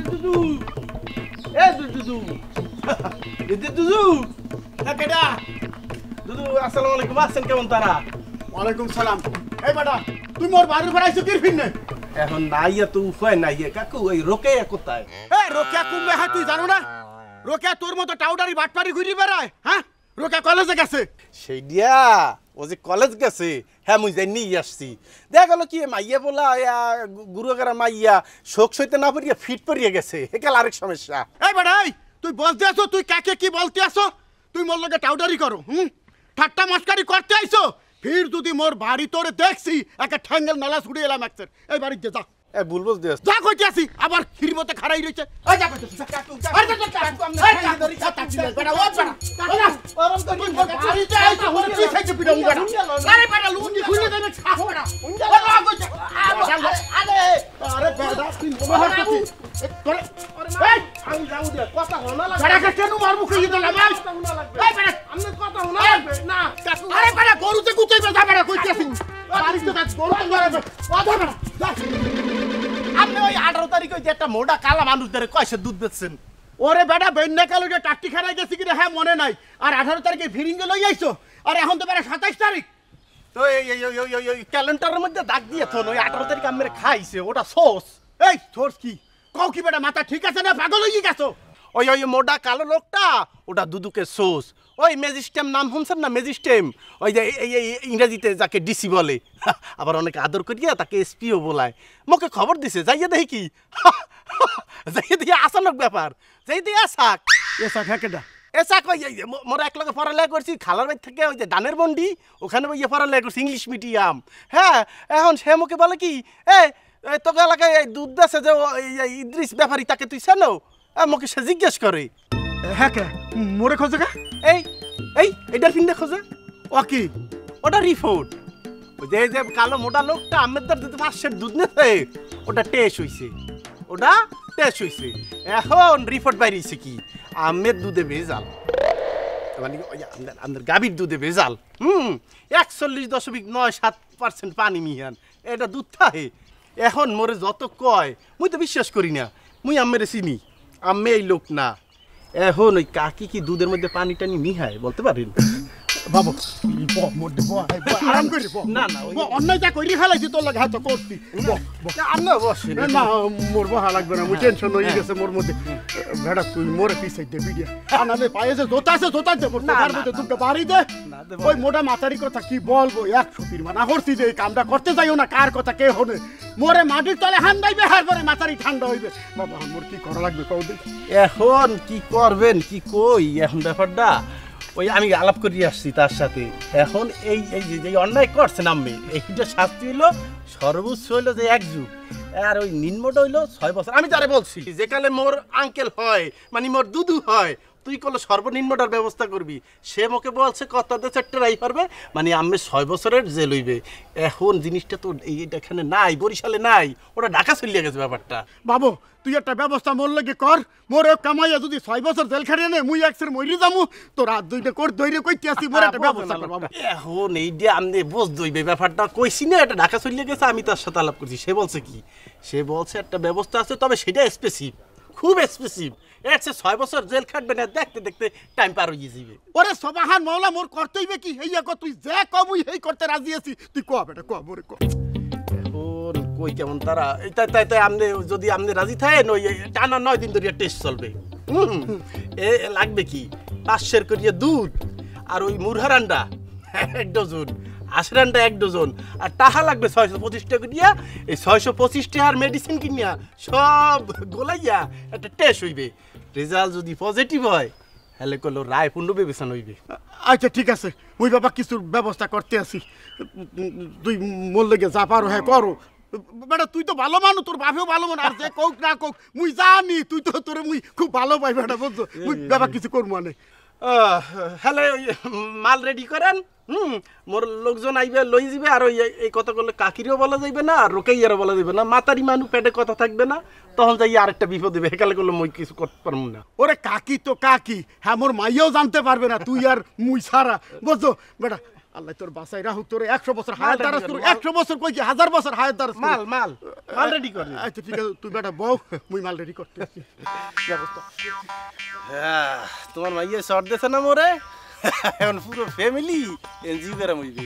দুদু এ দুদু দুদু কেডা দুদু আসসালামু আলাইকুম আছেন কেমন তারা ওয়ালাইকুম সালাম এই বেটা তুই মোর বাড়ির ঘর আইছো কি ফিরনে এখন নাইয়া তো উপায় নাই কাকু ওই রোকেয়া কোথায় এই রোকেয়া কুম্বে হ্যাঁ তুই জানো না রোকেয়া তোর মতো টাউডারি বাটপারি ঘুরি বেড়ায় হ্যাঁ রোকেয়া কলেজে গেছে সেই দিয়া ও যে কলেজ গেছে হ্যাঁ মুই যাই নিয়ে আসছি দেখা গেল কি মাইয়া বলা গুরুগারা মাইয়া শোক সইতে না পড়িয়া ফিট পড়িয়ে গেছে একাল আরেক সমস্যা এই বেটা এই তুই বলতে আসো তুই কাকে কি বলতে আসো তুই মোর লগে টাউডারি করো ঠাট্টা মস্কারি করতে আইছো ফির যদি মোর বাড়ি তোরে দেখছি একটা ঠ্যাঙ্গেল নলা ছুড়ে এলাম একসের এই বাড়িতে যা এ বুলবুল দে যা কইতে আসি আবার খিরমতে খাড়াই রইছে এই যা কইতে কাকু এই যা কাকু আমরা খাই ধরি খাচ্ছি বেটা ও বেটা ওরম তো তুই বাড়িতে আইছো হল কি খাইতে পিড়া বেটা আরে বেটা লুঙ্গি খুলে দেবে ছাপ বেটা ওরা কইছে আরে আরে বেটা তুই মহা করছিস তোরে এই আমি যাও দে কথা হনা লাগে বেটা কেন মারবো কই দিলা ভাই এই বেটা আমনে কথা হনা লাগবে না কাকু আরে বেটা গরুতে কুচাইবে যা বেটা কইতে আসি বাড়িতে কাজ গরু তো মারবে কথা বেটা যা আপনি ওই 18 তারিখে যে একটা মোটা কালা মানুষ ধরে কয়সে দুধ বেচছেন ওরে বেটা বেন্না কালো যে টাট্টি খারাই গেছি কিনা হ্যাঁ মনে নাই আর 18 তারিখে ফিরিঙ্গে লই আইছো আর এখন তো বেটা 27 তারিখ তো এই ক্যালেন্ডারের মধ্যে দাগ দিয়ে থন ওই 18 তারিখ আমরা খাইছে ওটা সস এই সোর্স কি কও কি বেটা মাথা ঠিক আছে না পাগল হই গেছো ওই মোটা কালো লোকটা ওটা দুদুকে সোস ওই ম্যাজিস্ট্রেম নাম শুনছেন না ম্যাজিস্ট্রেম ওই যে এই ইংরেজিতে যাকে ডিসি বলে আবার অনেক আদর করিয়া তাকে এসপিও বলায় মোকে খবর দিছে যাইয়া দেখি কি যাইয়া দিয়ে আসানক ব্যাপার যাই দিয়ে আসাক এসা খাকেডা এসা কই মোর এক লগে পড়ালেখা করছি খালার বাড়ি থেকে ওই যে ডানের মন্ডি ওখানে ওই পড়ালেখা করছি ইংলিশ মিডিয়াম হ্যাঁ এখন সে মুখে বলে কি তোকে এলাকায় এই দুধ দেশে যে ইদ্রিস ব্যাপারী তাকে তুই চেনো মুখে সে জিজ্ঞেস করে হ্যাঁ কে মোরে খোঁজে কা এইটার ফিন্দে খোঁজে ও কি ওটা রিপোর্ট ওই যে কালো মোটা লোকটা আমেদার দিতে 500 দুধ নেছে ওটা টেস্ট হইছে এখন রিপোর্ট বাইরেছে কি আমের দুধে ভেজাল মানে আমাদের গাভীর দুধে ভেজাল 41.97% পানি মিহান এটা দুধ থাকে এখন মোরে যত কয় মুই তো বিশ্বাস করি না মুই আমেরে চিনি আম্মে এই লোক না এখন ওই কাকি কি দুধের মধ্যে পানি টানি মিহায় বলতে পারেন বাবু আরাম করে না অন্যায়টা কইরি ফেলাইছি তোর লাগে হয়তো করতি আমরা বসে না মোর বহা লাগবে না মুই টেনশন হয়ে গেছে মোর মধ্যে ভেড়া তুই মোরে পিছাই দে বিডিয়া আনালে পায়ে যে জোতা দে মোর তার মধ্যে দুটো বাড়ি দে ওই মোটা মাতারি কথা কি বলবো 100 মানা করছি যে এই কামটা করতে যাইও না কার কথা কে হনে মোরে মাটির তলে হান্দাইবে হার পরে মাতারি ঠান্ডা হইবে বাবা মোর কি করা লাগবে কও দেখি এখন কি করবেন কি কই এখন ব্যাপারটা ওই আমি আলাপ করে আসছি তার সাথে এখন এই যে অন্যায় করছেন আমি এইটা শাস্তি হইলো সর্বোচ্চ হইলো যে 1 যুগ আর ওই নিম্নটা হইলো 6 বছর আমি যারে বলছি যেকালে মোর আঙ্কেল হয় মানে মোর দুদু হয় তুই কল সর্বনিম্নটার ব্যবস্থা করবি সে মোকে বলছে কত দেশে ট্রাই করবে মানে আমি 6 বছরের জেল হইবে এখন জিনিসটা তো এইটা এখানে নাই বরিশালে নাই ওটা ঢাকা চলে গেছে ব্যাপারটা বাবু তুই একটা ব্যবস্থা মোর লাগে কর মোর কামাইয়া যদি 6 বছর জেল খাটিয়ে নে মুই একসের মইরি যামু তোর হাত দুইটা কর ধইরে কইতে আসি মোর একটা ব্যবস্থা কর বাবু এখন এই যে আমনে বুঝ দইবে ব্যাপারটা কইছি না এটা ঢাকা চলে গেছে আমি তার সাথে আলাপ করছি সে বলছে কি সে বলছে একটা ব্যবস্থা আছে তবে সেটা স্পেসিফিক খুব স্পেসিফিক এসে 6 বছর জেল খাটবে না দেখতে দেখতে টাইম পার হয়ে যাবে ওরে সবাহান মাওলা মোর করতেইবে কি হেইয়া কো তুই যে কবুই হেই করতে রাজি আছি তুই কো বেটা কো মোরে কো ওর কই কেমন তারা তাই আমনে যদি আমনে রাজি থাকেন ওই টানা 9 দিন ধরে টেস্ট চলবে এ লাগবে কি 500 করিয়া দুধ আর ওই মুরহারান্ডা 1 ডজন আশরান্ডা 1 ডজন আর টাকা লাগবে 625 টাকা দিয়া এই 625 টাকার মেডিসিন কিনিয়া সব গোলাইয়া একটা টেস্ট হইবে রেজাল্ট যদি পজিটিভ হয় তাহলে কল রায় পূর্ণ বিবেচনা হইবে আচ্ছা ঠিক আছে মুই বাবা কিছু ব্যবস্থা করতে আসি তুই মোর লাগে যা পারো হ্যাঁ করো বেটা তুই তো ভালো মানুষ তোর বাপেও ভালো মানুষ আর যে কোক না কোক মুই জানি তুই তো তোরে মুই খুব ভালো পাই বেটা বুঝছো মুই বাবা কিছু করবো মানে হ্যালো মাল রেডি করেন মোর লোকজন আইবে লই যাবে আর ওই এই কথা বললে কাকিরও বলা যাইবে না আর রোকেইয়ারও বলা যাইবে না মাতারি মানুষ পেটে কথা থাকবে না তখন যাই আরেকটা বিপদ দিবে হেকালে করলে মই কিছু করতে পারবো না ওরে কাকি তো কাকি হ্যাঁ মোর মাইয়াও জানতে পারবে না তুই আর মুই ছাড়া বুঝছো বেটা আল্লাহ তোর বাসাই রাহুক তোর 100 বছর হায়াত দারাজ তোর 100 বছর কই কি 1000 বছর হায়াত দারাজ মাল রেডি করে আচ্ছা ঠিক আছে তুই বেটা বউ মুই মাল রেডি করতেছি ব্যবস্থা হ্যাঁ তোমার মাইয়ে শর্ট দিছে না মোরে এখন পুরো ফ্যামিলি এনজিও করে মুইবি